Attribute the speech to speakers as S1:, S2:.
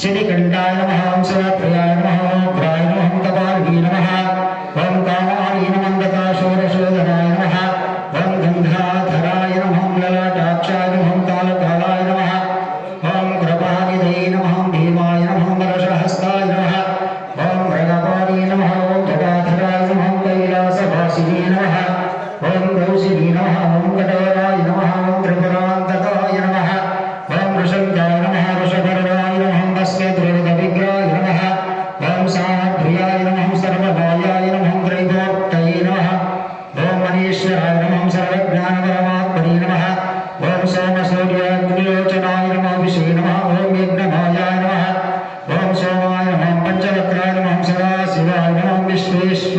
S1: श्रीकंठाय नमः ओम शिवप्रियाय नमः ओम भ्राय नमः ओम कपालिनी नमः ओम कामाली नमः गताशूरशोधनाय नमः ओम गंधाधराय नमः ओम ललाटाक्षाय नमः ओम कालकालाय नमः ओम कृपानिधये नमः ओम भीमाय नमः ओम वरदहस्ताय नमः ओम मृगपाली नमः ओम जटाधराय नमः ओम कैलासवासिने नमः ओम गौसिने नमः ओम कटोराय नमः ओम त्रिपुरान्तकाय नमः ओम वृषङ्गाय नमः वृषभरणाय नमः ओम वस्त्रद्रविग्रहाय नमः ओम सामप्रियाय नमः ओम सर्वभायाय नमः ओम त्रैलोक्यये नमः ओम मनीश्वराय नमः ओम सर्वज्ञानपरमात्मने नमः ओम सोमसूर्याग्निलोचनाय नमः विषे नमः ओम यज्ञमायाय नमः ओम सोमाय नमः पंचवक्त्राय नमः सदाशिवाय नमः विश्वेश्वराय